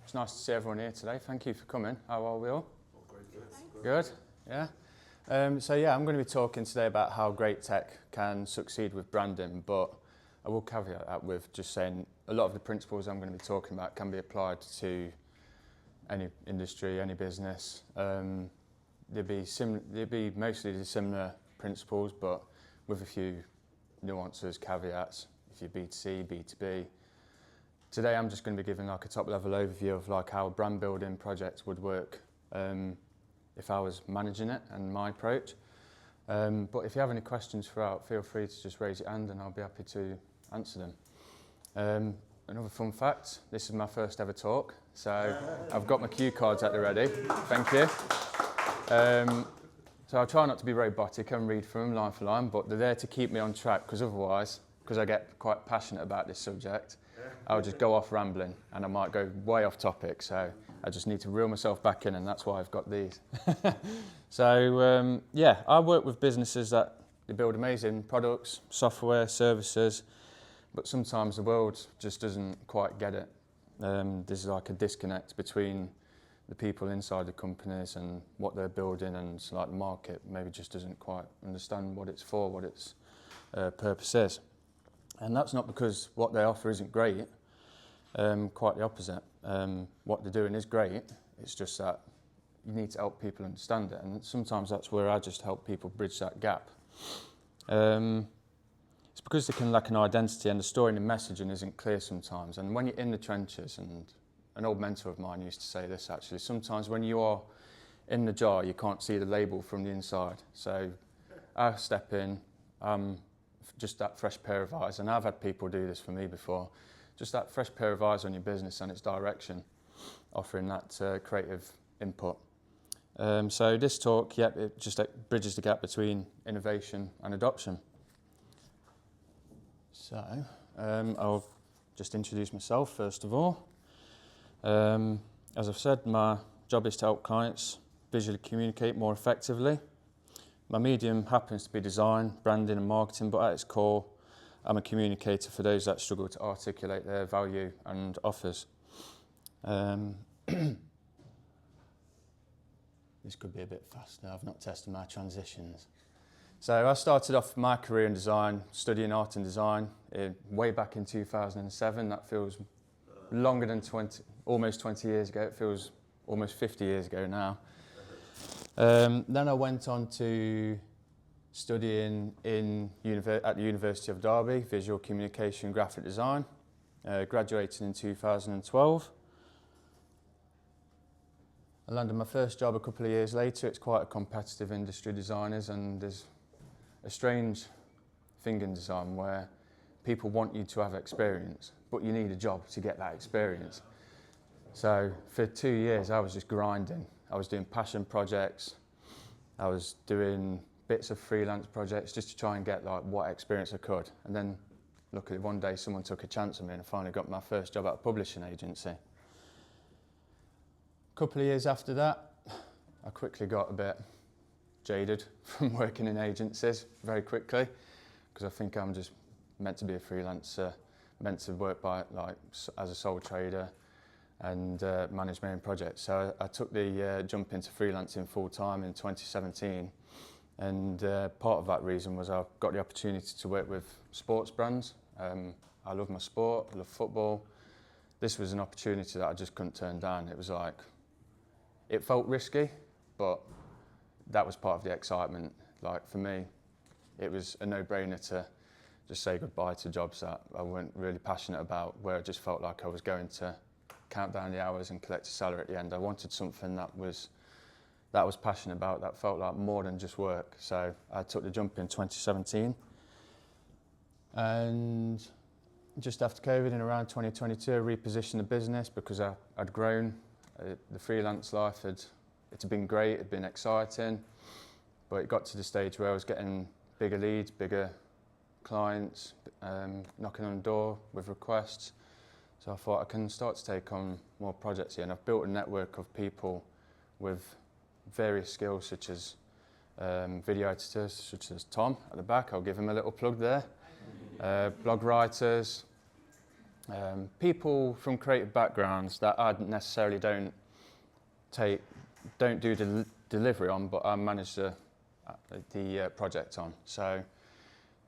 It's nice to see everyone here today. Thank you for coming. How are we all? Great. Good? Yeah? I'm going to be talking today about how great tech can succeed with branding, but I will caveat that with just saying a lot of the principles I'm going to be talking about can be applied to any industry, any business. They'd be mostly the similar principles, but with a few nuances, caveats, if you're B2C, B2B. Today I'm just going to be giving like a top level overview of like how a brand building project would work if I was managing it and my approach. But if you have any questions throughout, feel free to just raise your hand and I'll be happy to answer them. Another fun fact, this is my first ever talk, so I've got my cue cards at the ready. Thank you. So I'll try not to be robotic and read from them line for line, but they're there to keep me on track, because otherwise, because I get quite passionate about this subject, I'll just go off rambling and I might go way off topic, so I just need to reel myself back in, and that's why I've got these. I work with businesses that they build amazing products, software, services, but sometimes the world just doesn't quite get it. There's like a disconnect between the people inside the companies and what they're building, and it's like the market maybe just doesn't quite understand what it's for, what its purpose is. And that's not because what they offer isn't great, quite the opposite. What they're doing is great, it's just that you need to help people understand it, and sometimes that's where I just help people bridge that gap. It's because they can lack an identity and the story and the messaging isn't clear sometimes, and when you're in the trenches, and an old mentor of mine used to say this actually, sometimes when you are in the jar you can't see the label from the inside. So I step in, just that fresh pair of eyes, and I've had people do this for me before, just that fresh pair of eyes on your business and its direction, offering that creative input. So this talk, it just bridges the gap between innovation and adoption. So I'll just introduce myself first of all. As I've said, my job is to help clients visually communicate more effectively. My medium happens to be design, branding and marketing, but at its core, I'm a communicator for those that struggle to articulate their value and offers. This could be a bit faster, I've not tested my transitions. So I started off my career in design, studying art and design, way back in 2007. That feels longer than almost 20 years ago. It feels almost 50 years ago now. Then I went on to studying at the University of Derby, visual communication, graphic design. Graduated in 2012. I landed my first job a couple of years later. It's quite a competitive industry, designers, and there's a strange thing in design where people want you to have experience, but you need a job to get that experience. So for 2 years I was just grinding. I was doing passion projects, I was doing bits of freelance projects just to try and get like what experience I could. And then luckily one day someone took a chance on me and I finally got my first job at a publishing agency. A couple of years after that, I quickly got a bit jaded from working in agencies very quickly, because I think I'm just meant to be a freelancer, meant to work as a sole trader and manage my own projects. So I took the jump into freelancing full time in 2017, and part of that reason was I got the opportunity to work with sports brands. I love my sport, I love football. This was an opportunity that I just couldn't turn down. It was like, it felt risky, but that was part of the excitement. Like for me, it was a no-brainer to just say goodbye to jobs that I weren't really passionate about, where I just felt like I was going to count down the hours and collect a salary at the end. I wanted something that was passionate about, that felt like more than just work. So I took the jump in 2017. And just after COVID, in around 2022, I repositioned the business because I'd grown. The freelance life had been great, it had been exciting, but it got to the stage where I was getting bigger leads, bigger clients, knocking on the door with requests. So I thought I can start to take on more projects here, and I've built a network of people with various skills, such as video editors, such as Tom at the back. I'll give him a little plug there. Blog writers, People from creative backgrounds that I necessarily don't do delivery on, but I manage the project on. So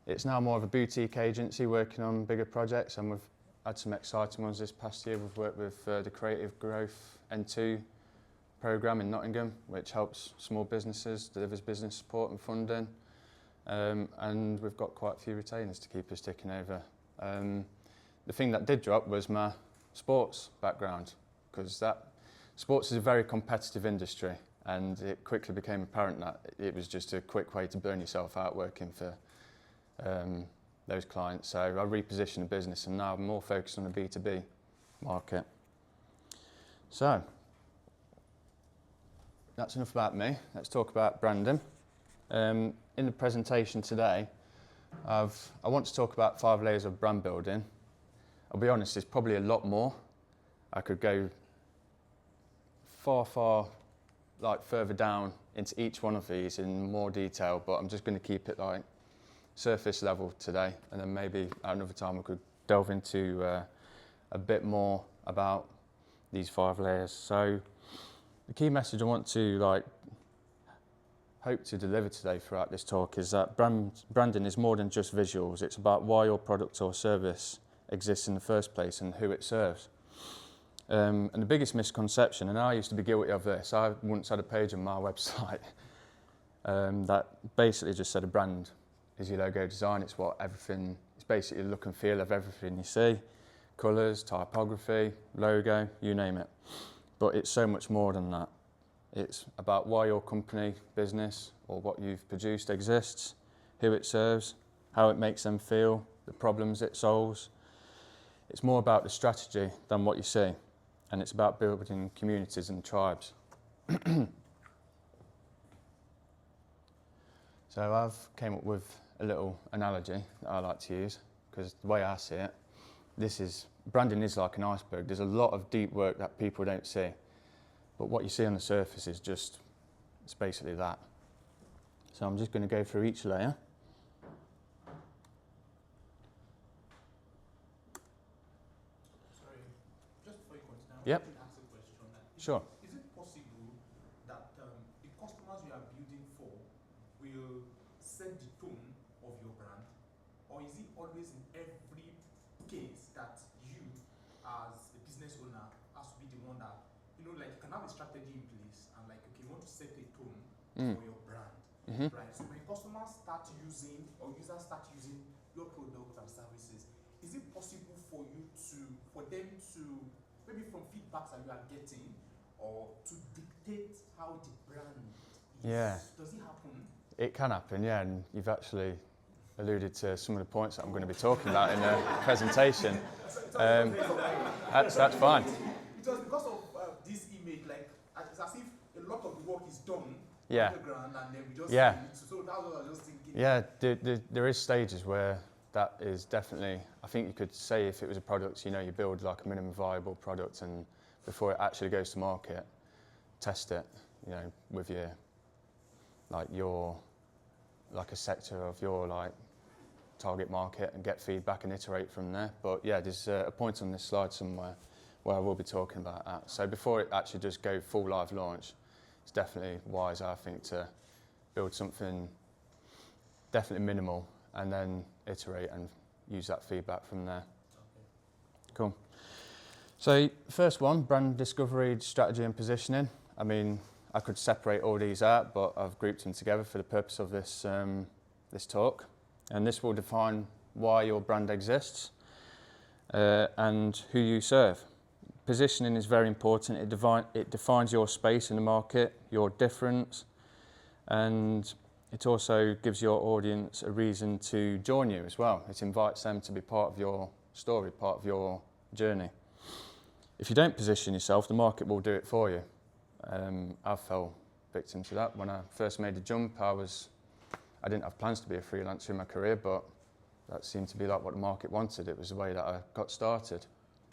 it's now more of a boutique agency working on bigger projects, and we've had some exciting ones this past year. We've worked with the Creative Growth N2 programme in Nottingham, which helps small businesses, delivers business support and funding, and we've got quite a few retainers to keep us ticking over. The thing that did drop was my sports background, because sports is a very competitive industry, and it quickly became apparent that it was just a quick way to burn yourself out working for those clients. So I repositioned the business, and now I'm more focused on the B2B market. So that's enough about me. Let's talk about branding. In the presentation today, I want to talk about 5 layers of brand building. I'll be honest, there's probably a lot more. I could go far further down into each one of these in more detail, but I'm just going to keep it like surface level today, and then maybe at another time we could delve into a bit more about these 5 layers. So the key message I want to hope to deliver today throughout this talk is that branding is more than just visuals. It's about why your product or service exists in the first place and who it serves. And the biggest misconception, and I used to be guilty of this, I once had a page on my website that basically just said a brand is your logo design. It's basically the look and feel of everything you see, colours, typography, logo, you name it. But it's so much more than that. It's about why your company, business, or what you've produced exists, who it serves, how it makes them feel, the problems it solves. It's more about the strategy than what you see, and it's about building communities and tribes. So I've came up with a little analogy that I like to use, because the way I see it, branding is like an iceberg. There's a lot of deep work that people don't see, but what you see on the surface is it's basically that. So I'm just going to go through each layer. Yep. Sure. Is it possible that the customers you are building for will set the tone of your brand, or is it always in every case that you, as a business owner, has to be the one that, you can have a strategy in place and you want to set a tone for your brand, right? So when customers start using or users start using your products and services, is it possible for them to maybe from feedbacks that you are getting, or to dictate how the brand is? Yeah. Does it happen? It can happen, yeah, and you've actually alluded to some of the points that I'm going to be talking about in the presentation. That's fine. Because of this image, it's as if a lot of the work is done on the ground, and then we just see it. So that's what I was just thinking. Yeah, there is stages where that is definitely, I think you could say if it was a product, you build like a minimum viable product, and before it actually goes to market, test it, with a sector of your target market, and get feedback and iterate from there. But yeah, there's a point on this slide somewhere where I will be talking about that. So before it actually just go full live launch, it's definitely wise, I think, to build something definitely minimal, and then iterate and use that feedback from there. Okay. Cool. So first one, brand discovery, strategy and positioning. I mean, I could separate all these out, but I've grouped them together for the purpose of this talk. And this will define why your brand exists and who you serve. Positioning is very important. It defines your space in the market, your difference, and it also gives your audience a reason to join you as well. It invites them to be part of your story, part of your journey. If you don't position yourself, the market will do it for you. I fell victim to that. When I first made the jump, I didn't have plans to be a freelancer in my career, but that seemed to be like what the market wanted. It was the way that I got started.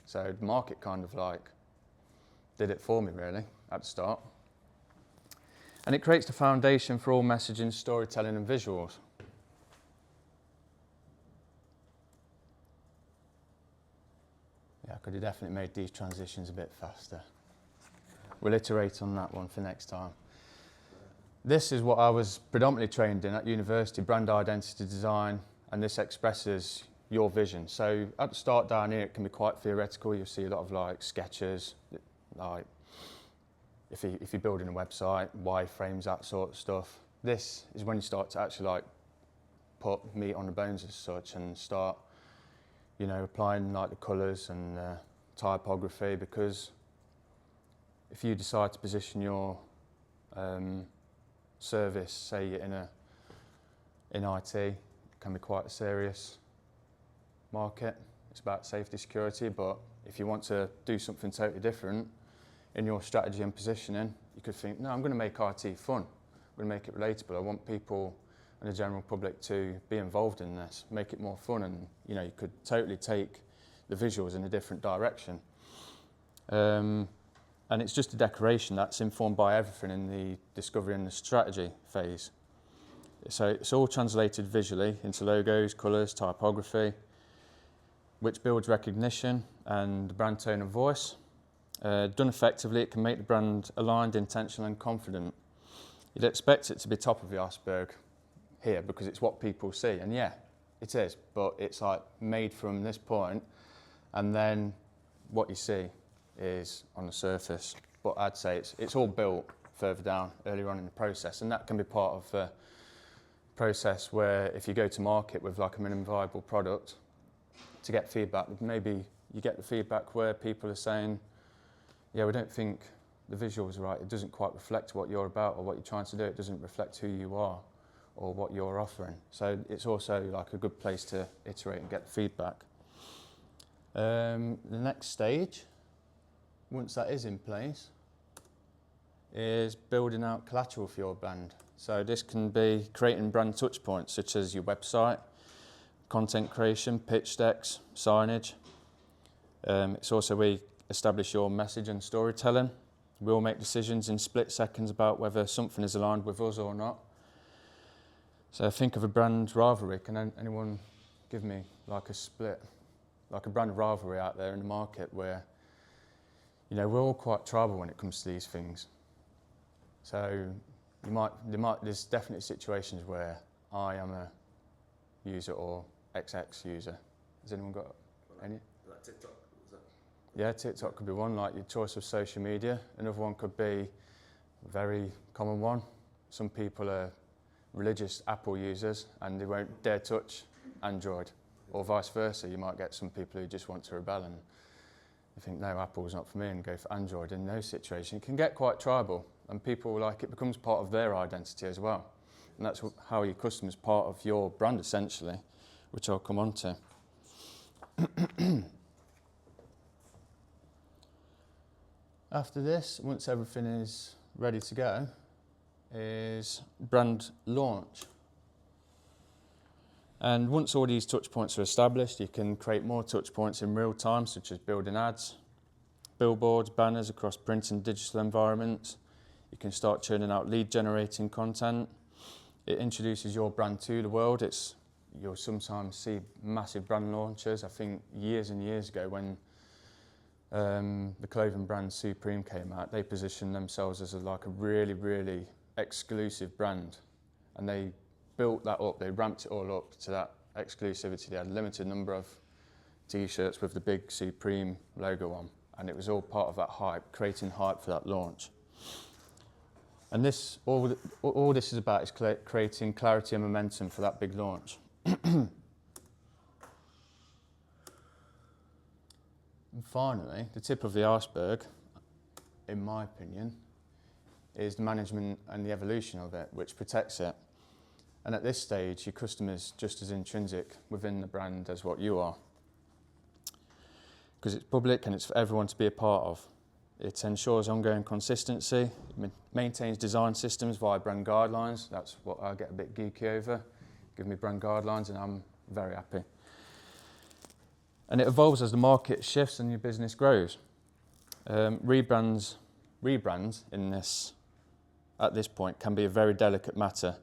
So the market kind of did it for me really at the start. And it creates the foundation for all messaging, storytelling and visuals. Yeah, I could have definitely made these transitions a bit faster. We'll iterate on that one for next time. This is what I was predominantly trained in at university, brand identity design, and this expresses your vision. So at the start down here, it can be quite theoretical. You'll see a lot of like sketches, like if you're building a website, wireframes, that sort of stuff. This is when you start to actually like put meat on the bones as such and start, you know, applying like the colours and typography, because if you decide to position your service, say in IT, it can be quite a serious market. It's about safety, security, but if you want to do something totally different in your strategy and positioning, you could think, no, I'm going to make IT fun. I'm going to make it relatable. I want people and the general public to be involved in this, make it more fun, and you know, you could totally take the visuals in a different direction. And it's just a decoration that's informed by everything in the discovery and the strategy phase. So it's all translated visually into logos, colours, typography, which builds recognition and brand tone and voice. Done effectively, it can make the brand aligned, intentional and confident. You'd expect it to be top of the iceberg here because it's what people see, and yeah, it is, but it's like made from this point, and then what you see is on the surface. But I'd say it's all built further down, earlier on in the process, and that can be part of the process where if you go to market with like a minimum viable product to get feedback, maybe you get the feedback where people are saying, yeah, we don't think the visuals are right, it doesn't quite reflect what you're about or what you're trying to do, it doesn't reflect who you are or what you're offering. So it's also like a good place to iterate and get the feedback. The next stage, once that is in place, is building out collateral for your brand. So this can be creating brand touch points such as your website, content creation, pitch decks, signage. It's also where you establish your message and storytelling. We'll make decisions in split seconds about whether something is aligned with us or not. So think of a brand rivalry. Can anyone give me like a split, like a brand rivalry out there in the market where, you know, we're all quite tribal when it comes to these things. So there's definitely situations where I am a user or XX user. Has anyone got any? Like TikTok, was that? Yeah, TikTok could be one, like your choice of social media. Another one could be a very common one. Some people are religious Apple users and they won't dare touch Android, or vice versa. You might get some people who just want to rebel and they think, no, Apple's not for me, and go for Android. In those situations, it can get quite tribal, and people like it becomes part of their identity as well. And that's how your customer's part of your brand, essentially, which I'll come on to. After this, once everything is ready to go, is brand launch. And once all these touch points are established, you can create more touch points in real time, such as building ads, billboards, banners across print and digital environments. You can start churning out lead generating content. It introduces your brand to the world. You'll sometimes see massive brand launches. I think years and years ago when the clothing brand Supreme came out, they positioned themselves as like a really, really exclusive brand. And they built that up, they ramped it all up to that exclusivity. They had a limited number of t-shirts with the big Supreme logo on, and it was all part of that hype, creating hype for that launch. And this, all this is about is creating clarity and momentum for that big launch. And finally, the tip of the iceberg, in my opinion, is the management and the evolution of it, which protects it. And at this stage, your customer's just as intrinsic within the brand as what you are. Because it's public and it's for everyone to be a part of. It ensures ongoing consistency, it maintains design systems via brand guidelines. That's what I get a bit geeky over. Give me brand guidelines and I'm very happy. And it evolves as the market shifts and your business grows. Rebrands at this point can be a very delicate matter.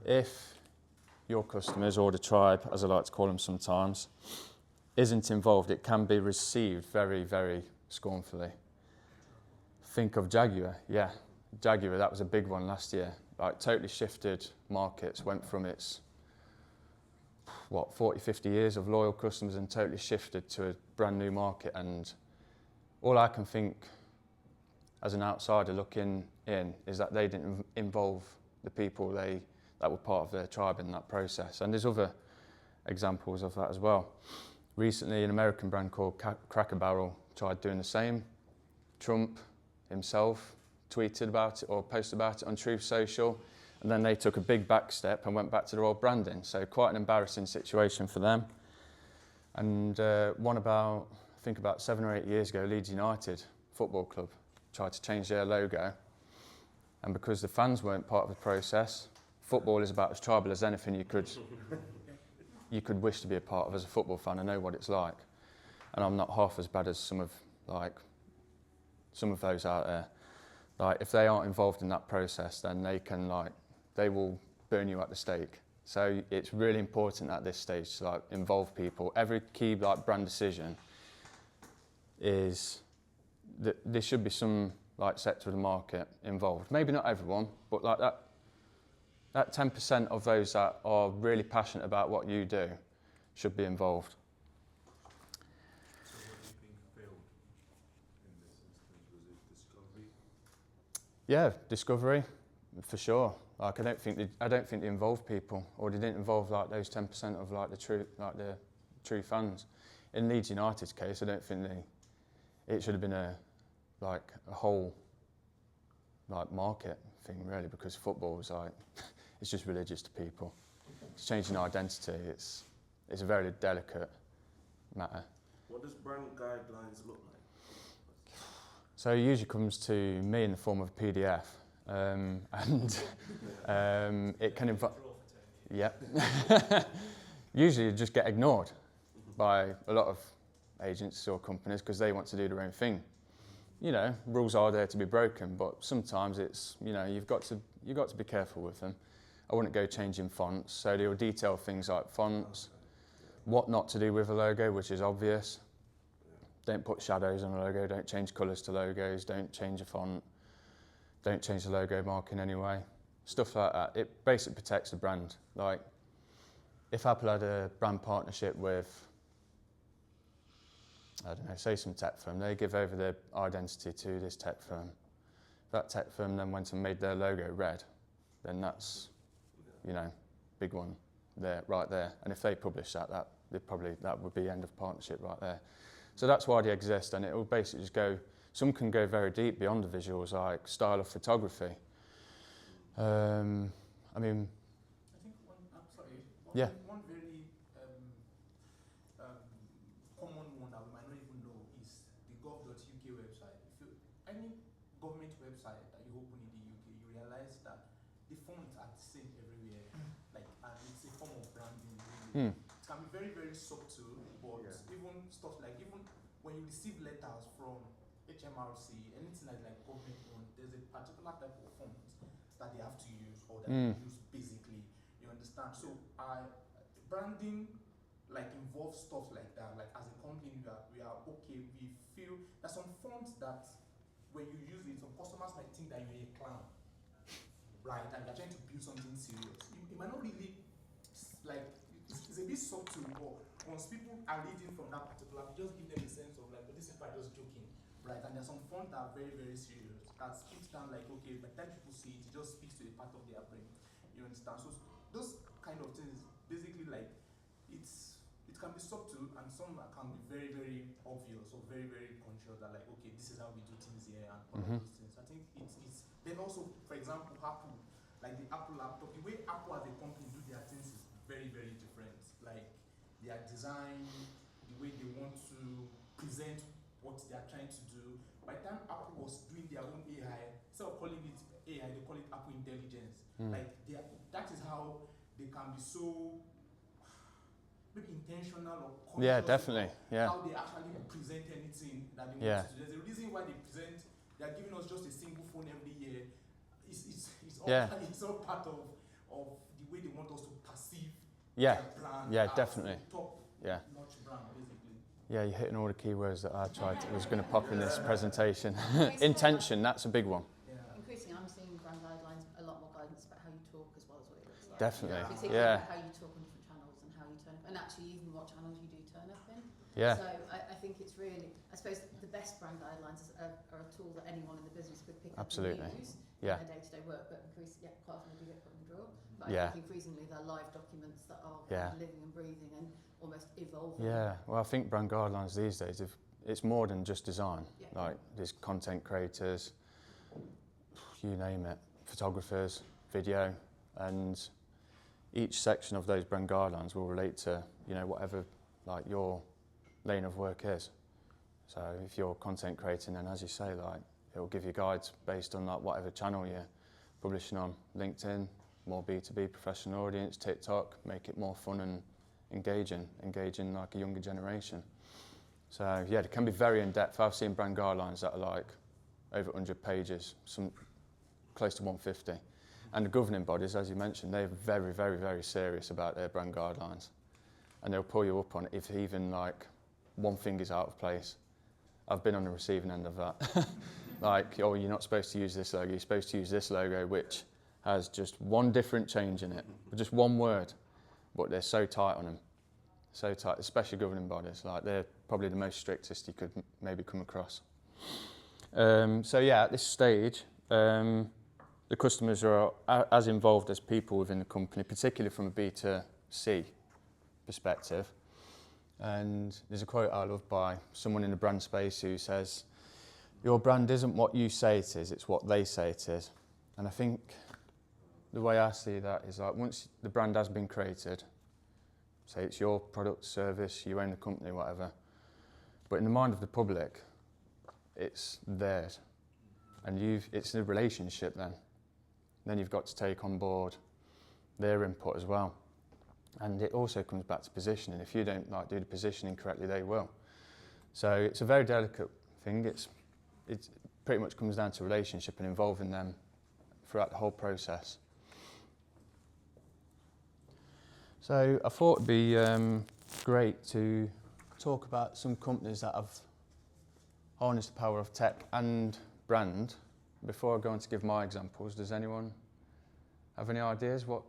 If your customers, or the tribe, as I like to call them sometimes, isn't involved, it can be received very, very scornfully. Think of Jaguar, yeah. Jaguar, that was a big one last year. Like, totally shifted markets, went from its, 40, 50 years of loyal customers and totally shifted to a brand new market. And all I can think as an outsider looking in is that they didn't involve the people that were part of their tribe in that process. And there's other examples of that as well. Recently, an American brand called Cracker Barrel tried doing the same. Trump himself tweeted about it or posted about it on Truth Social, and then they took a big back step and went back to their old branding. So quite an embarrassing situation for them. And one about 7 or 8 years ago, Leeds United Football Club tried to change their logo, and because the fans weren't part of the process, football is about as tribal as anything you could wish to be a part of as a football fan. I know what it's like, and I'm not half as bad as some of those out there. Like, if they aren't involved in that process, then they will burn you at the stake. So it's really important at this stage to involve people. Every key brand decision is that there should be some sector of the market involved. Maybe not everyone, but that 10% of those that are really passionate about what you do should be involved. So what do you think failed in this instance? Was it discovery? Yeah, discovery, for sure. I don't think they involved people, or they didn't involve those 10% of the true fans. In Leeds United's case, I don't think it should have been a whole market thing really, because football is it's just religious to people. It's changing identity. It's a very delicate matter. What does brand guidelines look like? So it usually comes to me in the form of a PDF, and it can involve. Yeah. Usually you just get ignored by a lot of agencies or companies because they want to do their own thing. Rules are there to be broken, but sometimes it's, you've got to be careful with them. I wouldn't go changing fonts, so they'll detail things like fonts, what not to do with a logo, which is obvious. Don't put shadows on a logo, don't change colours to logos, don't change a font, don't change the logo mark in any way. Stuff like that. It basically protects the brand. Like, if Apple had a brand partnership with, I don't know, say some tech firm, they give over their identity to this tech firm. That tech firm then went and made their logo red, then that's, big one there, right there. And if they publish that would be end of partnership right there. So that's why they exist, and it will basically just go, some can go very deep beyond the visuals, like style of photography. I think Yeah. One very common one that we might not even know is the gov.uk website. Any government website that you open in the UK, you realize that the fonts are the same everywhere, and it's a form of branding. Really. It can be very, very subtle, but even stuff even when you receive letters from HMRC, anything like government owned, there's a particular type of font that they have to use, or that they use basically. You understand? So branding involves stuff like that. As a company, we are okay. We feel there's some fonts that when you use it, some customers might think that you're a clown, right? And you're trying to build something serious. It might not really it's a bit subtle, but once people are reading from that particular, you just give them a sense of but this is just joking, right? And there's some fonts that are very, very serious. That speaks down okay, by the time people see it, it just speaks to a part of their brain. You understand? So those kind of things, basically it can be subtle, and some can be very, very obvious or very, very conscious that okay, this is how we do things here and all of those things. I think it's then also, for example, Apple, the Apple laptop, the way Apple as a company do their things is very, very different. Their design, the way they want to present what they are trying to do. By the time Apple was doing their own AI, instead of calling it AI, they call it Apple Intelligence. That is how they can be so maybe intentional or conscious. Yeah, definitely. Yeah. How they actually present anything that they want to do. There's a reason why they are giving us just a single phone every year. It's all part of the way they want us to perceive their brand. Yeah, definitely. Top notch brand, basically. Yeah, you're hitting all the keywords that I was going to pop in this presentation. Intention, that's a big one. Increasingly, I'm seeing brand guidelines, a lot more guidance about how you talk as well as what it looks like. Definitely, Particularly yeah. about how you talk on different channels and how you turn up, and actually even what channels you do turn up in. Yeah. So I think it's really, I suppose the best brand guidelines are a tool that anyone in the business could pick up Absolutely. and use in Yeah. their day-to-day work, but quite often they do get put in the drawer. But Yeah. I think increasingly they're live documents that are Yeah. living and breathing and almost evolving. Yeah, well, I think brand guidelines these days, it's more than just design. Yeah. Like, there's content creators, you name it, photographers, video, and each section of those brand guidelines will relate to, you know, whatever like your lane of work is. So if you're content creating, then as you say, like, it'll give you guides based on like whatever channel you're publishing on. LinkedIn, more B2B professional audience, TikTok, make it more fun and engaging like a younger generation. So yeah, it can be very in-depth. I've seen brand guidelines that are like over 100 pages, some close to 150. And the governing bodies, as you mentioned, they're very, very, very serious about their brand guidelines. And they'll pull you up on it if even like one thing is out of place. I've been on the receiving end of that. Like, oh, you're not supposed to use this logo, you're supposed to use this logo, which has just one different change in it, just one word. But they're so tight on them, so tight, especially governing bodies. Like, they're probably the most strictest you could maybe come across. So yeah, at this stage, the customers are as involved as people within the company, particularly from a B2C perspective. And there's a quote I love by someone in the brand space who says, "Your brand isn't what you say it is, it's what they say it is." And I think the way I see that is like, once the brand has been created, say it's your product, service, you own the company, whatever, but in the mind of the public, it's theirs. And it's a relationship then. Then you've got to take on board their input as well. And it also comes back to positioning. If you don't like do the positioning correctly, they will. So it's a very delicate thing. It pretty much comes down to relationship and involving them throughout the whole process. So I thought it'd be great to talk about some companies that have harnessed the power of tech and brand. Before I go on to give my examples, does anyone have any ideas what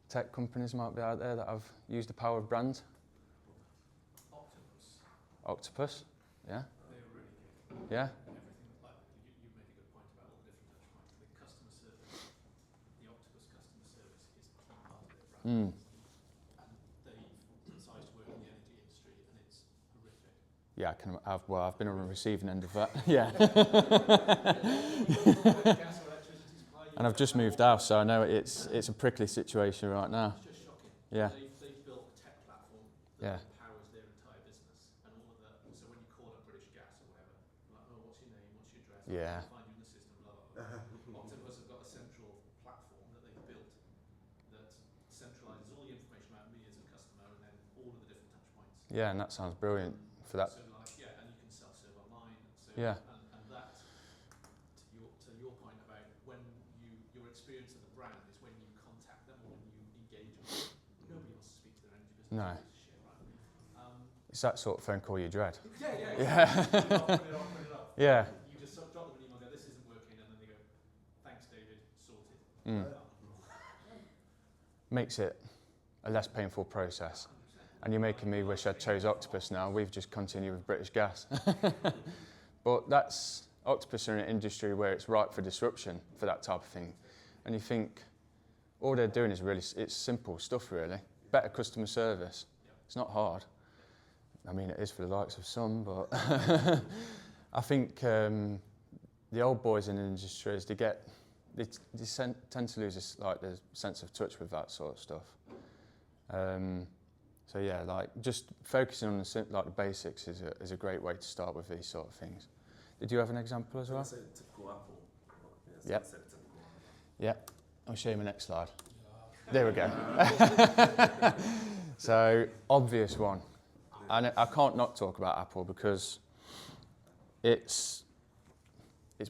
tech companies might be out there that have used the power of brand? Octopus, yeah. They're really good. Yeah. Everything, like you made a good point about all the different touch points. The customer service, the Octopus customer service is a key part of their brand. And they've decided to work in the energy industry, and it's horrific. Yeah, I've been on the receiving end of that. Yeah. Gas or electricity supply. And I've just moved house, so I know it's a prickly situation right now. It's just shocking. Yeah. They've built a tech platform Yeah. that powers their entire business, and all of that. So when you call up British Gas or whatever, you're like, oh, what's your name? What's your address? Yeah. I'll find you in the system. Blah blah blah. Octopus have got a central platform that they've built that centralises all the information about me as a customer, and then all of the different touch points. Yeah, and that sounds brilliant for that. So like, yeah, and you can self-serve online. So Yeah. and that, to your point about when your experience of the brand is when you contact them or when you engage with them. Nobody wants to speak to their energy business. No. It's shit, right? It's that sort of phone call you dread. Yeah. Put it off. Yeah. You just sort of drop them an email, go, this isn't working, and then they go, thanks, David, sorted. Makes it a less painful process. And you're making me wish I'd chose Octopus now. We've just continued with British Gas. But Octopus are in an industry where it's ripe for disruption for that type of thing. And you think, all they're doing is it's simple stuff really. Better customer service. It's not hard. I mean, it is for the likes of some, but I think the old boys in the industry, they tend to lose the sense of touch with that sort of stuff. So yeah, like just focusing on the basics is a great way to start with these sort of things. Did you have an example as well? Say typical Apple. Yep. Typical. Yeah, I'll show you my next slide. There we go. So obvious one, and I can't not talk about Apple because it's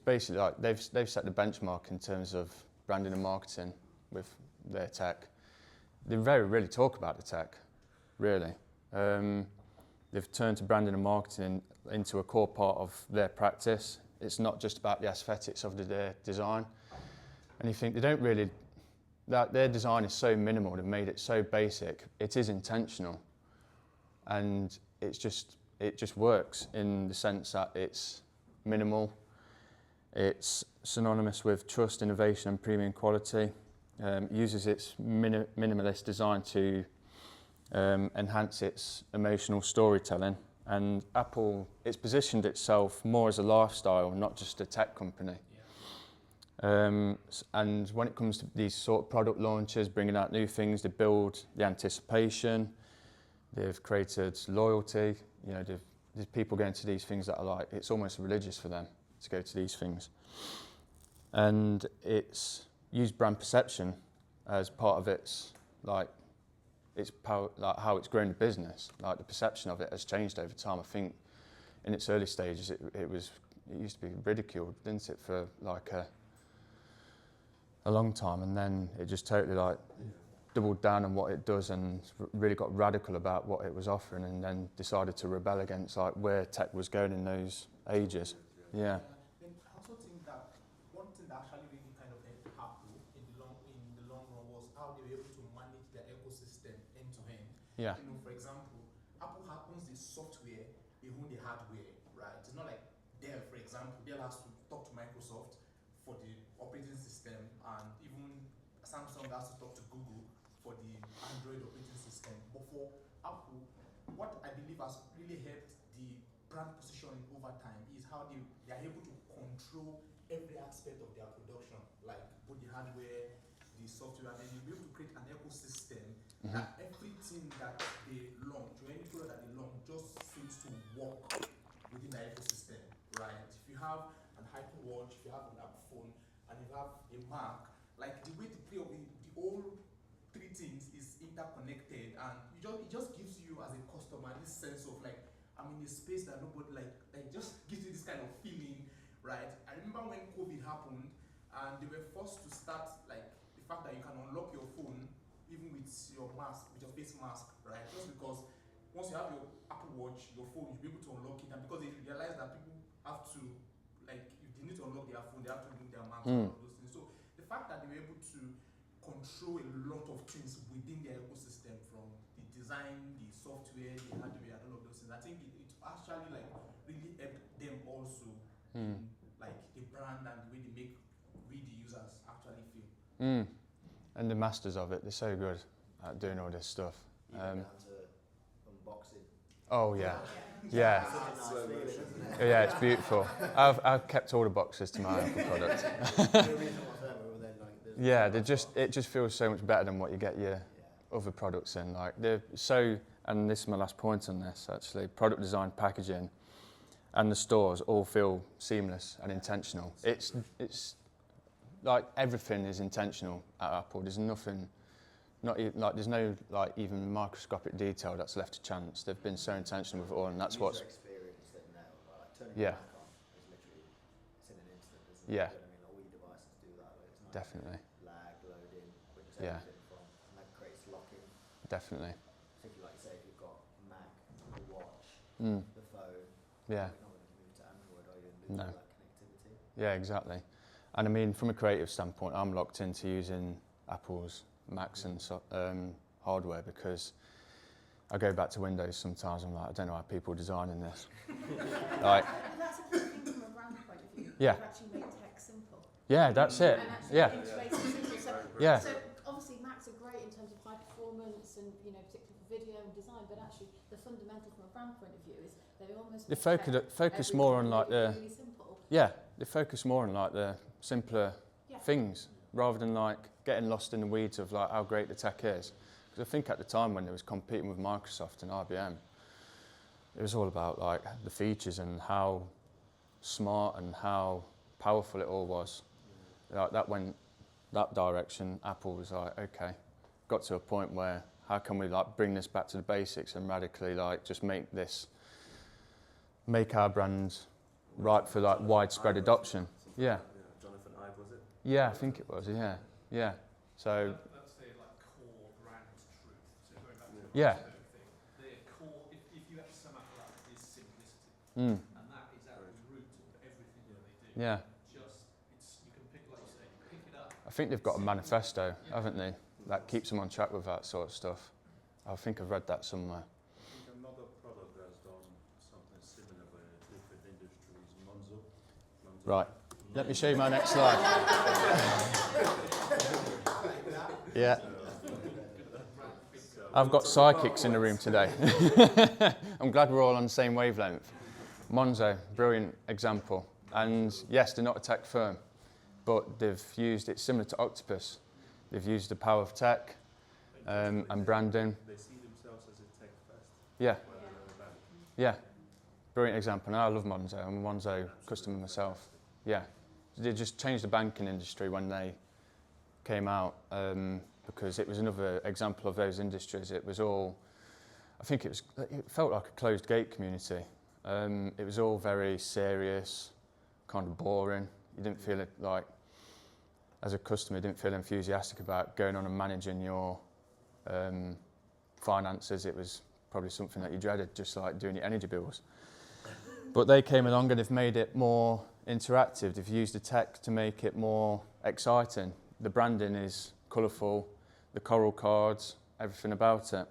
basically like they've set the benchmark in terms of branding and marketing with their tech. They very rarely talk about the tech, really. The they've turned to branding and marketing into a core part of their practice. It's not just about the aesthetics of their design. And you think they don't really, that their design is so minimal, they've made it so basic, it is intentional. And it just works in the sense that it's minimal, it's synonymous with trust, innovation and premium quality, uses its minimalist design to enhance its emotional storytelling. And Apple, it's positioned itself more as a lifestyle, not just a tech company. And when it comes to these sort of product launches, bringing out new things, they build the anticipation, they've created loyalty, you know, there's people going to these things that are like, it's almost religious for them to go to these things. And it's used brand perception as part of its, like, its power, like how it's grown the business. Like the perception of it has changed over time. I think in its early stages, it used to be ridiculed, didn't it, for like a long time, and then it just totally like doubled down on what it does and really got radical about what it was offering, and then decided to rebel against like where tech was going in those ages. Yeah. Then I also think that one thing that actually really kind of helped Apple in the long run was how they were able to manage their ecosystem end to end. Yeah. You know, for example, Apple owns the software, they own the hardware, right? It's not like Dell, for example. Dell has to talk to Microsoft for the operating system, and even Samsung has to talk to Google for the Android operating system. But for Apple, what I believe has really helped the brand positioning over time is how they are able to control every aspect of their production, like both the hardware, the software, and then you'll be able to create an ecosystem that everything that they launch or any product that they launch just seems to work within the ecosystem, right? If you have an Apple Watch, if you have an Apple phone, and you have a Mac, like the way the play of the whole three things is interconnected, and it just gives you as a customer this sense of like, I'm in a space that nobody like just gives you this kind of feeling, right? I remember when COVID happened and they were forced to start like the fact that you can unlock your phone even with your mask, with your face mask, right? Just because once you have your Apple Watch, your phone, you'll be able to unlock it, and because they realize that people have to, like, if they need to unlock their phone, they have to remove their mask and all those things. So the fact that they were able to control a lot of things within their ecosystem, from the design, the software, the hardware, and all of those things, I think it actually like really helped them also in like the brand and the way they make we the users actually feel. And the masters of it, they're so good at doing all this stuff. Down to unboxing. Oh yeah, yeah. Such a nice feeling, isn't it? Yeah, it's beautiful. I've kept all the boxes to my Apple product. Yeah, it just feels so much better than what you get your other products in. Like they're so, and this is my last point on this actually. Product design, packaging, and the stores all feel seamless and intentional. It's like everything is intentional at Apple. There's nothing, there's no like even microscopic detail that's left to chance. They've been so intentional with it all, and that's what's. Experience that now, like turning Yeah. it back on is literally, it's in an instant, isn't it? Yeah. I mean, all your devices do that. Like, it's nice. Definitely. Lag, loading, where does Yeah. everything from, and that creates locking. Definitely. Particularly, like you say, if you've got a Mac, a watch, the phone, Yeah. you're not going to move to Android, are you, and lose No. all that connectivity? Yeah, exactly. And I mean, from a creative standpoint, I'm locked into using Apple's Macs and hardware because I go back to Windows sometimes. I'm like, I don't know how people are designing this. Like, But that's a good thing from a brand point of view. Yeah. You've actually made tech simple. yeah, that's it. And actually Yeah, integrated simple. So, yeah, so obviously Macs are great in terms of high performance and, you know, particularly for video and design, but actually the fundamental from a brand point of view is they almost they make focus everything more on like really, the really simple. they focus more on like the simpler Yeah. things rather than like getting lost in the weeds of like how great the tech is. Because I think at the time when they was competing with Microsoft and IBM, it was all about like the features and how smart and how powerful it all was. Like that went that direction. Apple was like, okay, got to a point where how can we like bring this back to the basics and radically like just make our brand right for like widespread adoption. Yeah. Jonathan Ive, was it? Yeah, I think it was. Yeah, yeah. So That's their like core brand truth. So going back to the Yeah. thing, their core. If you had to sum up Mm. And that is at the root of everything that they do. Yeah. Just, you can pick, like you say, pick it up. I think they've got a manifesto, haven't they? That keeps them on track with that sort of stuff. I think I've read that somewhere. I think another product that's done something similar but in a different industry is Monzo. Right. Let me show you my next slide. Yeah. I've got psychics in the room today. I'm glad we're all on the same wavelength. Monzo, brilliant example. And yes, they're not a tech firm, but they've used, it's similar to Octopus. They've used the power of tech and branding. They see themselves as a tech first. Yeah, rather than a bank. yeah. Brilliant example. And I love Monzo. I'm a Monzo customer myself. Yeah. They just changed the banking industry when they came out because it was another example of those industries. It was all, I think it felt like a closed gate community. It was all very serious, kind of boring. You didn't feel it like, as a customer, you didn't feel enthusiastic about going on and managing your finances. It was probably something that you dreaded, just like doing your energy bills. But they came along and they've made it more interactive. They've used the tech to make it more exciting. The branding is colourful, the coral cards, everything about it.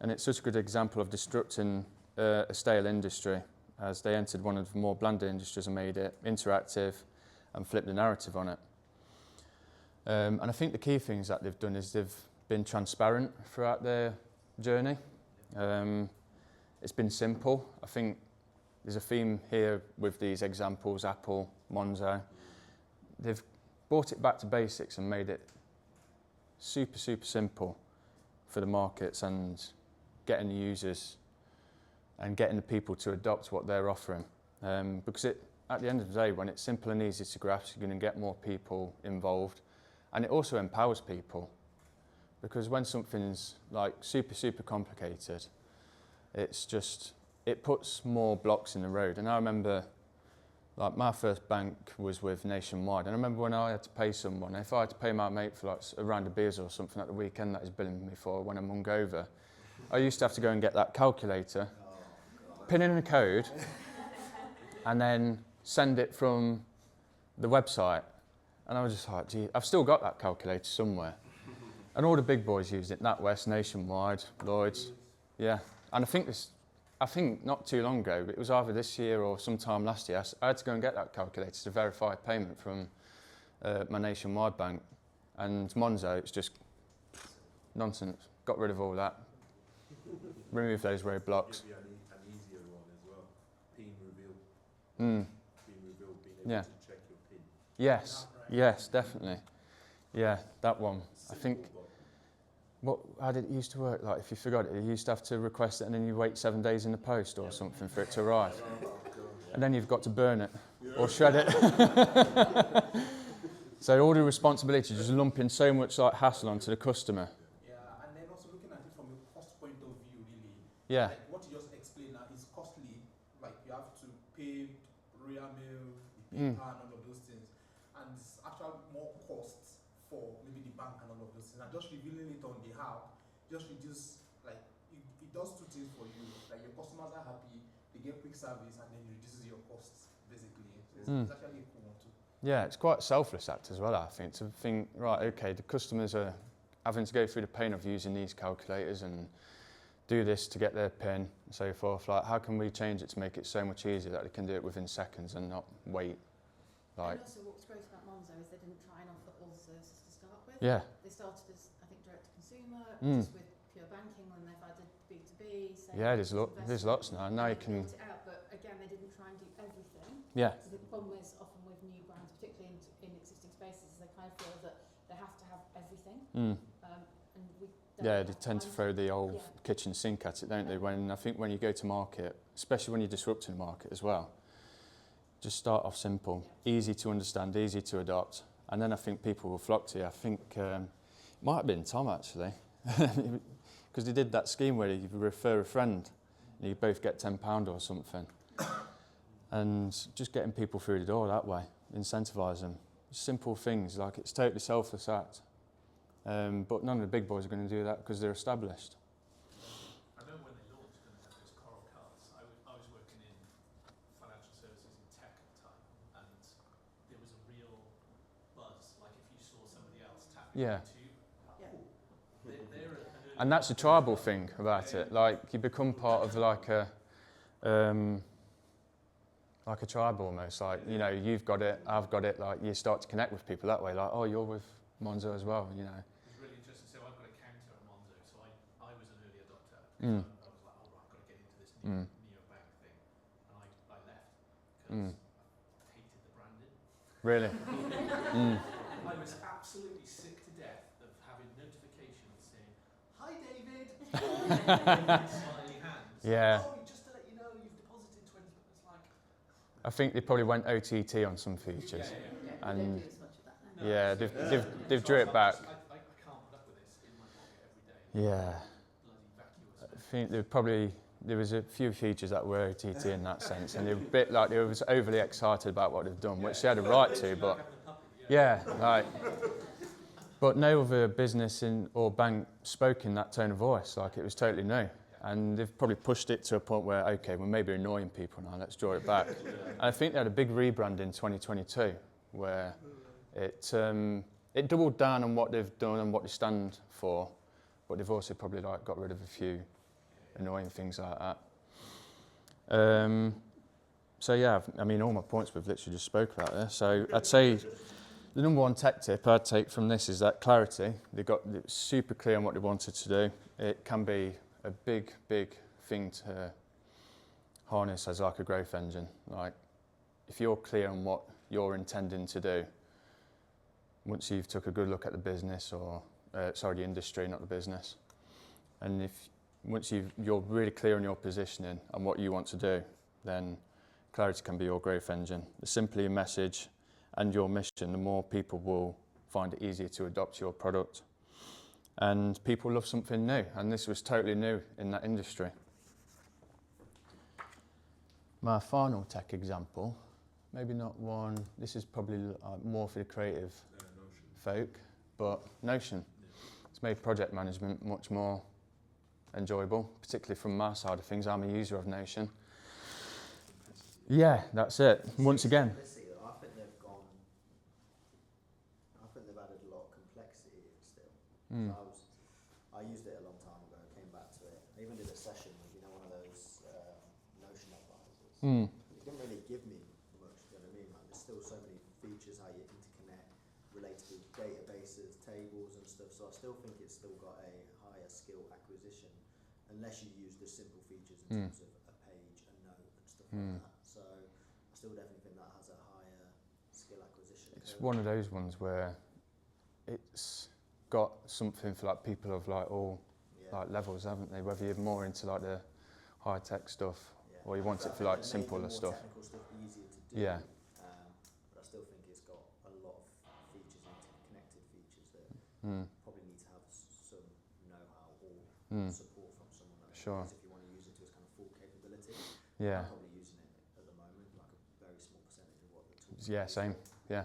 And it's such a good example of disrupting a stale industry, as they entered one of the more bland industries and made it interactive and flipped the narrative on it. And I think the key things that they've done is they've been transparent throughout their journey. It's been simple. I think there's a theme here with these examples, Apple, Monzo. They've brought it back to basics and made it super, super simple for the markets and getting the users and getting the people to adopt what they're offering. Because at the end of the day, when it's simple and easy to grasp, you're going to get more people involved. And it also empowers people. Because when something's like super, super complicated, it's just, it puts more blocks in the road. And I remember, like, my first bank was with Nationwide. And I remember when I had to pay someone, if I had to pay my mate for like a round of beers or something at the weekend that he's billing me for when I'm hungover, I used to have to go and get that calculator, pin in a code, and then send it from the website. And I was just like, gee, I've still got that calculator somewhere. And all the big boys used it, NatWest, Nationwide, Lloyds. Yeah. And I think not too long ago, it was either this year or sometime last year, I had to go and get that calculator to verify payment from my Nationwide bank. And Monzo, it's just nonsense. Got rid of all that. Remove those roadblocks. Give you an easier one as well. PIN reveal. Mm. PIN reveal, being able Yeah. to check your PIN. Yes, yes, definitely. Yeah, that one. I think, how did it used to work? Like, if you forgot it, you used to have to request it and then you wait 7 days in the post or something for it to arrive. And then you've got to burn it or shred it. So all the responsibility, just lumping so much like hassle onto the customer. Yeah, and then also looking at it from a cost point of view, really. Yeah. Like what you just explained now is costly. Like you have to pay real mail, the paper, and all of those things. And it's actually more costs for maybe the bank and all of those things. And just revealing it on the app, just reduce, like, it does two things for you. Like your customers are happy, they get quick service, and then it reduces your costs, basically. So it's actually a cool one too. Yeah, it's quite a selfless act as well, I think, to think, right, okay, the customers are having to go through the pain of using these calculators and do this to get their PIN and so forth. Like, how can we change it to make it so much easier that they can do it within seconds and not wait? Like, And also what's great about Monzo is they didn't try and offer all the services to start with. yeah, They started as, I think, direct to consumer, just with pure banking, when they've added B2B. yeah, there's lots now. Now you can, Built it out, but again, they didn't try and do everything. yeah, So the problem is often with new brands, particularly in existing spaces, they kind of feel that they have to have everything. And we don't yeah, have they tend to time throw the old Yeah. kitchen sink at it, don't they? When I think when you go to market, especially when you're disrupting the market as well, just start off simple, easy to understand, easy to adopt, and then I think people will flock to you. I think it might have been Tom actually, because they did that scheme where you refer a friend and you both get £10 or something, and just getting people through the door that way, incentivise them. Simple things, like it's totally selfless act, but none of the big boys are going to do that because they're established. I know when they launched and had those coral cards, I was working in Yeah. YouTube. They're an early And that's a adopter. tribal thing about it. Like you become part of like a tribe almost. Like you know, you've got it, I've got it. Like you start to connect with people that way. Like, oh, you're with Monzo as well. You know. It's really interesting. So I've got a counter at Monzo. So I was an early adopter. Mm. I was like, oh, right, I've got to get into this Mm. neobank thing, and I left Mm. because I hated the branding. Really. I was absolutely sick to death of having notifications saying, "Hi, David." Smiley hands. Yeah. Oh, just to let you know, you've deposited 20. It's like, I think they probably went OTT on some features. Yeah, And- we don't do as much of that now. no, Yeah, so- they've so drew I it back. just- I can't put up with this in my pocket every day. Yeah. Bloody vacuous. I think there was a few features that were OTT in that sense, and they were a bit like they was overly excited about what they've done, which they had a right to, but yeah, like. But no other business or bank spoke in that tone of voice. Like it was totally new, and they've probably pushed it to a point where okay, we're maybe annoying people now. Let's draw it back. And I think they had a big rebrand in 2022 where it doubled down on what they've done and what they stand for, but they've also probably like got rid of a few annoying things like that. So yeah, I mean all my points we've literally just spoke about there. So I'd say the number one tech tip I'd take from this is that clarity. They're super clear on what they wanted to do. It can be a big thing to harness as like a growth engine. Like if you're clear on what you're intending to do, once you've took a good look at the business or the industry, not the business, and once you're really clear on your positioning and what you want to do, then clarity can be your growth engine. The simpler your message and your mission, the more people will find it easier to adopt your product. And people love something new, and this was totally new in that industry. My final tech example, maybe not one, this is probably more for the creative folk, but Notion. It's made project management much more enjoyable, particularly from my side of things. I'm a user of Notion. Yeah, that's it. Once again. Simplicity, though, I think they've added a lot of complexity still. Mm. I used it a long time ago, came back to it. I even did a session with, one of those Notion advisors. Mm. It didn't really give me much, you know what I mean? Like, there's still so many features, how you interconnect, relate to databases, tables and stuff, so I still think it's still got a higher skill acquisition, unless you use the simple features in terms of a page, a note and stuff like that. So I still definitely think that has a higher skill acquisition. It's one of those ones where it's got something for like people of like all like levels, haven't they? Whether you're more into like the high tech stuff or you want it for like simpler stuff. Technical stuff easier to do. Yeah. But I still think it's got a lot of features, interconnected features that probably need to have some know-how or support from someone else. Sure. Because if you want to use it to its kind of full capability, Yeah. I'm probably using it at the moment like a very small percentage of what the tool. Yeah, same. Yeah.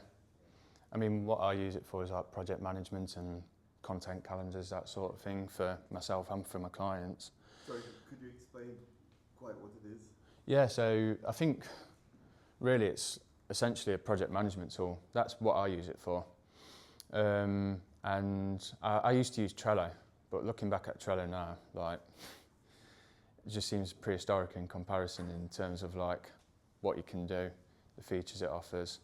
I mean, what I use it for is like project management and content calendars, that sort of thing for myself and for my clients. Sorry, could you explain quite what it is? Yeah, so I think really it's essentially a project management tool. That's what I use it for. And I used to use Trello, but looking back at Trello now, like, it just seems prehistoric in comparison in terms of like what you can do, the features it offers.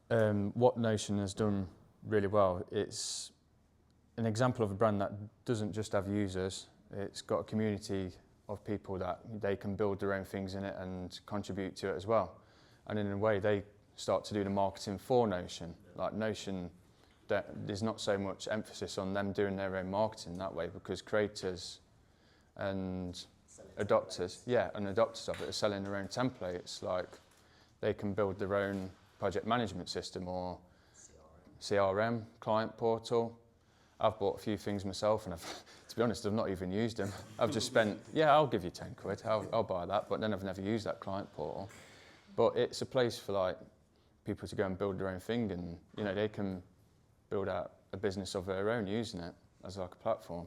What Notion has done really well, it's an example of a brand that doesn't just have users, it's got a community of people that they can build their own things in it and contribute to it as well. And in a way, they start to do the marketing for Notion. Like Notion, there's not so much emphasis on them doing their own marketing that way because creators and adopters of it are selling their own templates. Like they can build their own project management system or CRM, client portal. I've bought a few things myself and to be honest, I've not even used them. I've just spent, I'll give you 10 quid, I'll buy that, but then I've never used that client portal. But it's a place for like people to go and build their own thing and they can build out a business of their own using it as like a platform.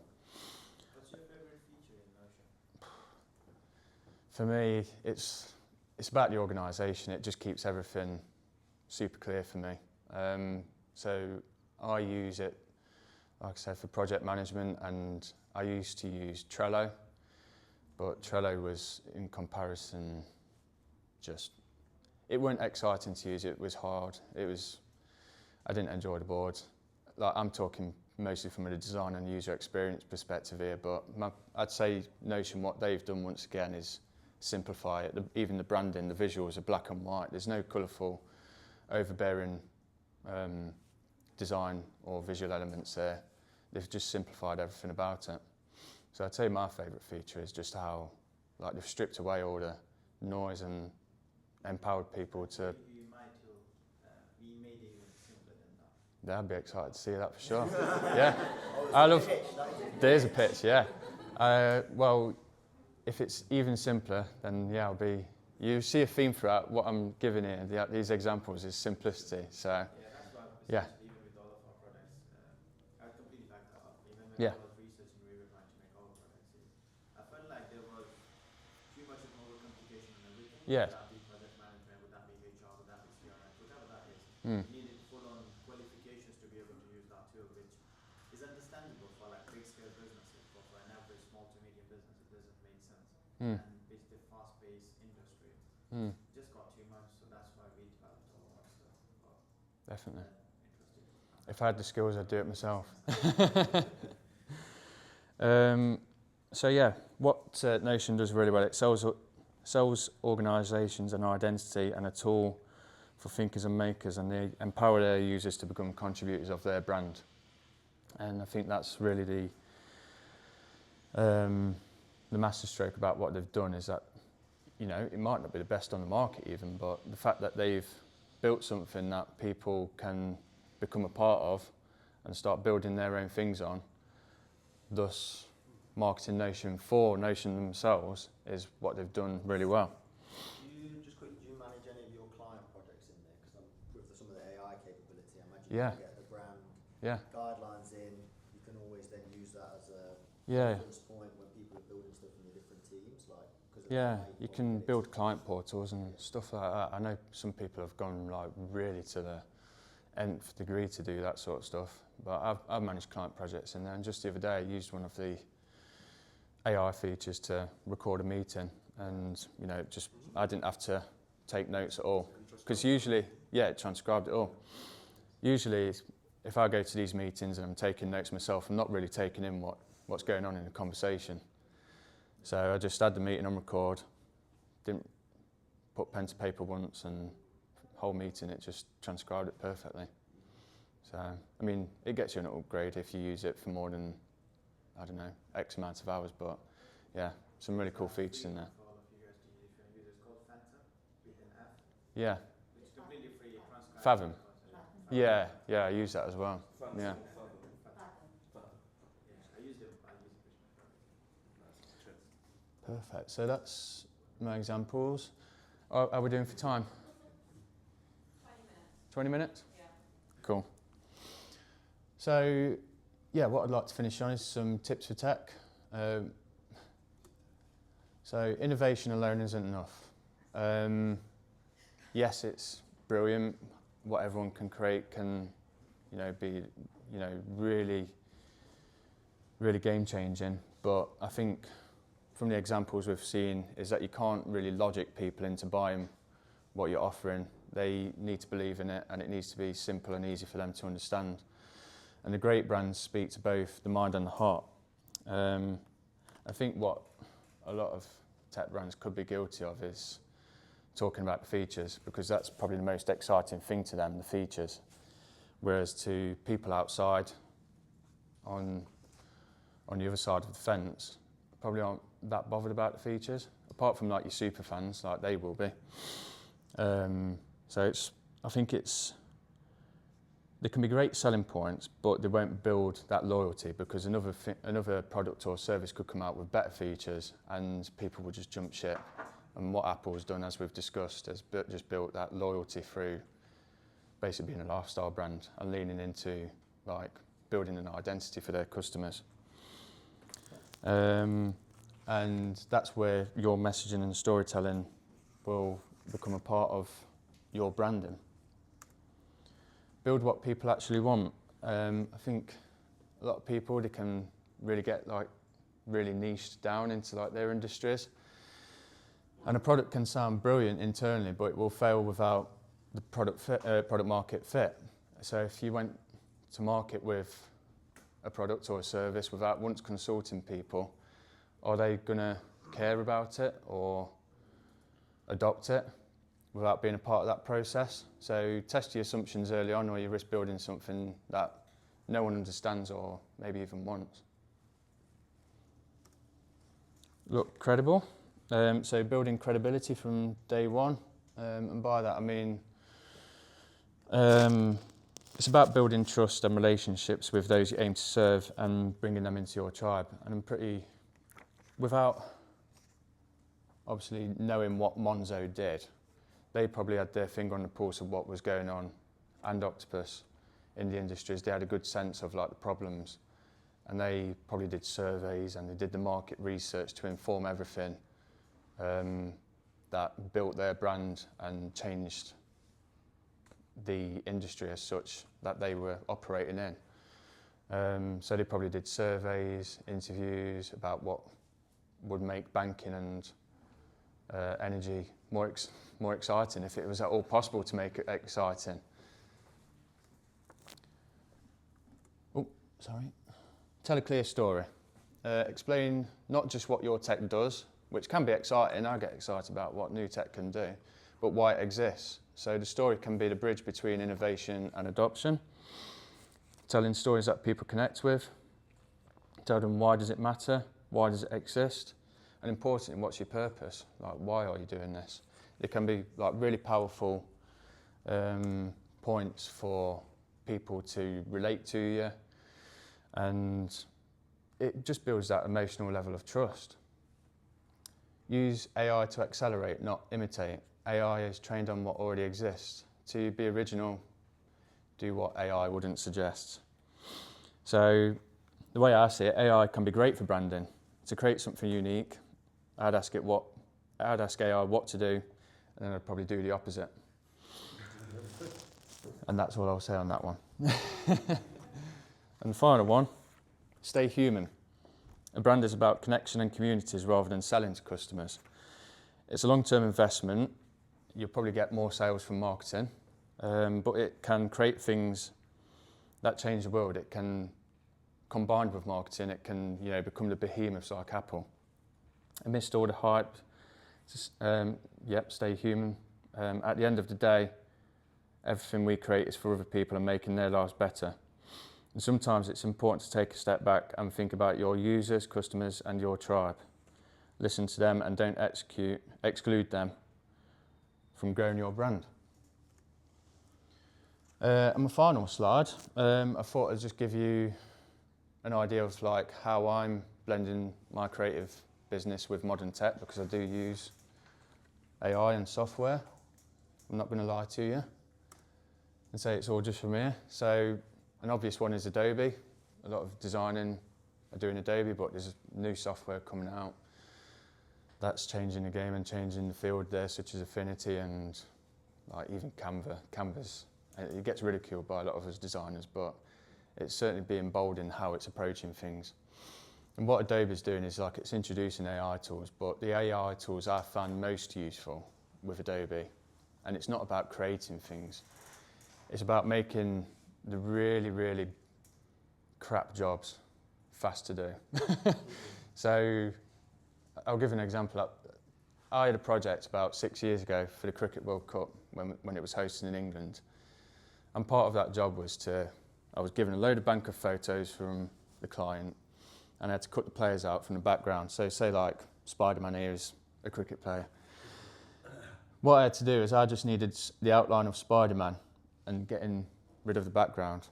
What's your favourite feature in Notion? For me, it's about the organisation. It just keeps everything super clear for me. So I use it, like I said, for project management, and I used to use Trello, but Trello was, in comparison, just, it wasn't exciting to use, it was hard, I didn't enjoy the boards. Like, I'm talking mostly from a design and user experience perspective here, but I'd say Notion, what they've done once again is simplify it. Even the branding, the visuals are black and white. There's no colourful, overbearing design or visual elements there. They've just simplified everything about it. So I'd say my favourite feature is just how, like, they've stripped away all the noise and empowered people to. You might be made it even simpler than that. They'd be excited to see that for sure. Yeah, I love. There's a pitch, yeah. Well, if it's even simpler, then yeah, you see a theme throughout what I'm giving here. These examples is simplicity. So Yeah, that's why yeah. even with all of our products, I completely back that up. Even when Yeah. I was researching, we were trying to make our products. I felt like there was too much of overcomplication on everything. Yeah. Would that be project management? Would that be HR? Would that be CRM? Whatever that is. Mm. You needed full-on qualifications to be able to use that tool, which is understandable for like big-scale businesses, but for an average small to medium business, it doesn't make sense. Mm. And it's a fast-paced industry. Mm. It just got too much, so that's why we developed all of our stuff. But Definitely. interesting. If I had the skills, I'd do it myself. So yeah, what Notion does really well, it sells organisations an identity and a tool for thinkers and makers, and they empower their users to become contributors of their brand. And I think that's really the masterstroke about what they've done, is that, you know, it might not be the best on the market even, but the fact that they've built something that people can become a part of and start building their own things on, thus marketing Notion for Notion themselves, is what they've done really well. Do you manage any of your client projects in there? Because with some of the AI capability, I imagine Yeah. you can get the brand Yeah, guidelines in. You can always then use that as a yeah, reference point when people are building stuff in your different teams. Like, yeah. You can build client portals and stuff like that. I know some people have gone like really to the nth degree to do that sort of stuff. But I've managed client projects in there, and just the other day I used one of the AI features to record a meeting, and you know, just I didn't have to take notes at all, because usually, yeah, it transcribed it all. Usually, if I go to these meetings and I'm taking notes myself, I'm not really taking in what's going on in the conversation. So I just had the meeting on record, didn't put pen to paper once, and whole meeting it just transcribed it perfectly. So I mean, it gets you an upgrade if you use it for more than, I don't know, X amount of hours, but yeah, some really cool features in there. For all of you guys to use, if you use it's called Phantom with an F. Yeah, It's completely free. It transcribes Fathom. it. yeah, I use that as well. Yeah. I use it. Perfect. So that's my examples. How are we doing for time? 20 minutes? Yeah. Cool. So, yeah, what I'd like to finish on is some tips for tech. So, innovation alone isn't enough. Yes, it's brilliant. What everyone can create can, be, really, really game-changing. But I think from the examples we've seen is that you can't really logic people into buying what you're offering. They need to believe in it, and it needs to be simple and easy for them to understand. And the great brands speak to both the mind and the heart. I think what a lot of tech brands could be guilty of is talking about the features, because that's probably the most exciting thing to them, the features. Whereas to people outside, on the other side of the fence, probably aren't that bothered about the features, apart from like your super fans, like they will be. So I think there can be great selling points, but they won't build that loyalty, because another product or service could come out with better features and people will just jump ship. And what Apple's done, as we've discussed, has just built that loyalty through basically being a lifestyle brand and leaning into like building an identity for their customers. And that's where your messaging and storytelling will become a part of your branding. Build what people actually want. I think a lot of people, they can really get like really niched down into like their industries. And a product can sound brilliant internally, but it will fail without the product market fit. So if you went to market with a product or a service without once consulting people, are they going to care about it or adopt it without being a part of that process? So test your assumptions early on, or you risk building something that no one understands or maybe even wants. Look credible. So building credibility from day one, and by that I mean it's about building trust and relationships with those you aim to serve and bringing them into your tribe. And I'm pretty, without obviously knowing what Monzo did, they probably had their finger on the pulse of what was going on, and Octopus in the industries. They had a good sense of like the problems, and they probably did surveys and they did the market research to inform everything that built their brand and changed the industry as such that they were operating in. So they probably did surveys, interviews about what would make banking and energy more exciting, if it was at all possible to make it exciting. Oh, sorry. Tell a clear story. Explain not just what your tech does, which can be exciting. I get excited about what new tech can do, but why it exists. So the story can be the bridge between innovation and adoption. Telling stories that people connect with. Tell them why does it matter, why does it exist, and importantly, what's your purpose? Like, why are you doing this? It can be like really powerful points for people to relate to you, and it just builds that emotional level of trust. Use AI to accelerate, not imitate. AI is trained on what already exists. To be original, do what AI wouldn't suggest. So the way I see it, AI can be great for branding. To create something unique, I'd ask AI what to do, and then I'd probably do the opposite. And that's all I'll say on that one. And the final one, stay human. A brand is about connection and communities rather than selling to customers. It's a long-term investment. You'll probably get more sales from marketing, but it can create things that change the world. It can, combined with marketing, it can become the behemoths like Apple. Amidst all the hype, stay human. At the end of the day, everything we create is for other people and making their lives better. And sometimes it's important to take a step back and think about your users, customers, and your tribe. Listen to them and don't exclude them from growing your brand. And my final slide, I thought I'd just give you an idea of like how I'm blending my creative business with modern tech, because I do use AI and software. I'm not going to lie to you and say it's all just from here. So an obvious one is Adobe. A lot of designing are doing Adobe, but there's new software coming out that's changing the game and changing the field there, such as Affinity and like even Canvas. It gets ridiculed by a lot of us designers, but it's certainly being bold in how it's approaching things. And what Adobe's doing is like it's introducing AI tools, but the AI tools I found most useful with Adobe, and it's not about creating things, it's about making the really, really crap jobs fast to do. So I'll give an example. I had a project about 6 years ago for the Cricket World Cup when it was hosted in England. And part of that job was I was given a load of bank of photos from the client, and I had to cut the players out from the background. So say like Spider-Man here is a cricket player. What I had to do is I just needed the outline of Spider-Man and getting rid of the background.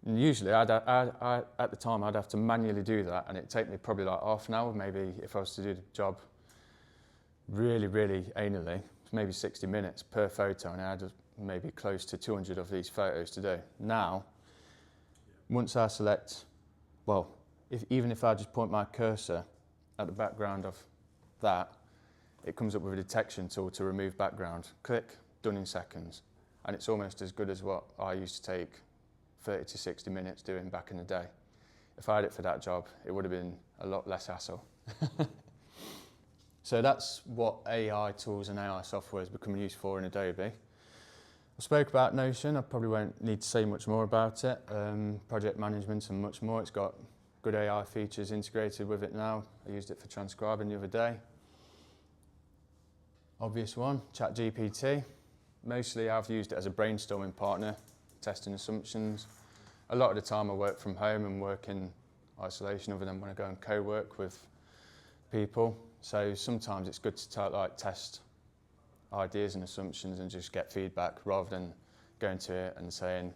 And usually at the time I'd have to manually do that, and it'd take me probably like half an hour, maybe if I was to do the job really, really anally, maybe 60 minutes per photo, and I had maybe close to 200 of these photos to do. Now, once I select, even if I just point my cursor at the background of that, it comes up with a detection tool to remove background. Click, done in seconds. And it's almost as good as what I used to take 30 to 60 minutes doing back in the day. If I had it for that job, it would have been a lot less hassle. So that's what AI tools and AI software is becoming used for in Adobe. I spoke about Notion. I probably won't need to say much more about it. Project management and much more. It's got good AI features integrated with it now. I used it for transcribing the other day. Obvious one, ChatGPT. Mostly I've used it as a brainstorming partner, testing assumptions. A lot of the time I work from home and work in isolation other than when I go and co-work with people. So sometimes it's good to test ideas and assumptions and just get feedback rather than going to it and saying,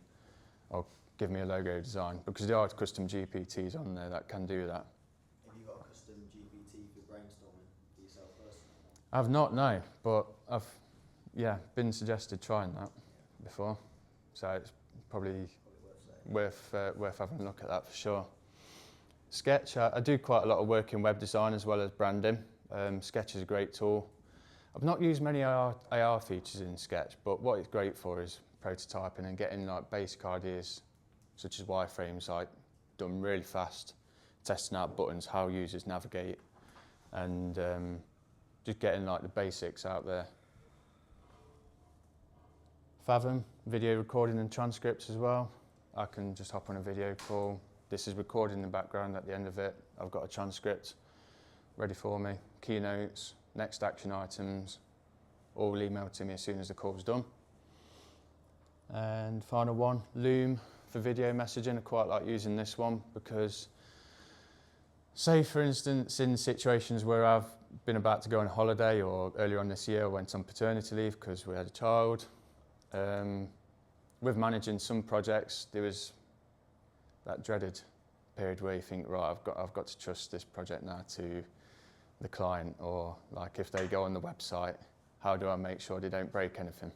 oh, give me a logo design, because there are custom GPTs on there that can do that. Have you got a custom GPT for brainstorming for yourself personally? I've not, no, but I've been suggested trying that before, so it's probably worth having a look at that for sure. Sketch, I do quite a lot of work in web design as well as branding. Sketch is a great tool. I've not used many AR features in Sketch, but what it's great for is prototyping and getting like basic ideas such as wireframes done really fast, testing out buttons, how users navigate, and just getting like the basics out there. Fathom, video recording and transcripts as well. I can just hop on a video call. This is recorded in the background. At the end of it, I've got a transcript ready for me, keynotes, next action items, all emailed to me as soon as the call's done. And final one, Loom for video messaging. I quite like using this one because, say for instance, in situations where I've been about to go on holiday, or earlier on this year I went on paternity leave because we had a child. With managing some projects, there was that dreaded period where you think, right, I've got to trust this project now to the client, or like if they go on the website, how do I make sure they don't break anything?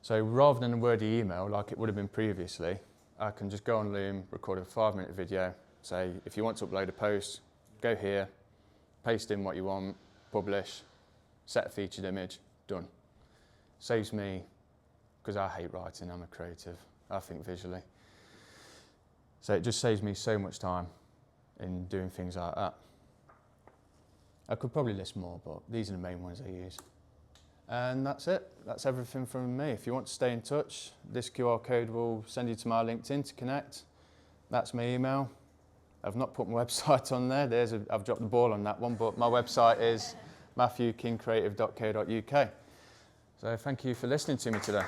So rather than a wordy email like it would have been previously, I can just go on Loom, record a 5-minute video, say if you want to upload a post, go here, paste in what you want, publish, set a featured image, done. Saves me, because I hate writing, I'm a creative, I think visually. So it just saves me so much time in doing things like that. I could probably list more, but these are the main ones I use. And that's it. That's everything from me. If you want to stay in touch, this QR code will send you to my LinkedIn to connect. That's my email. I've not put my website on there. I've dropped the ball on that one, but my website is matthewkingcreative.co.uk. So thank you for listening to me today.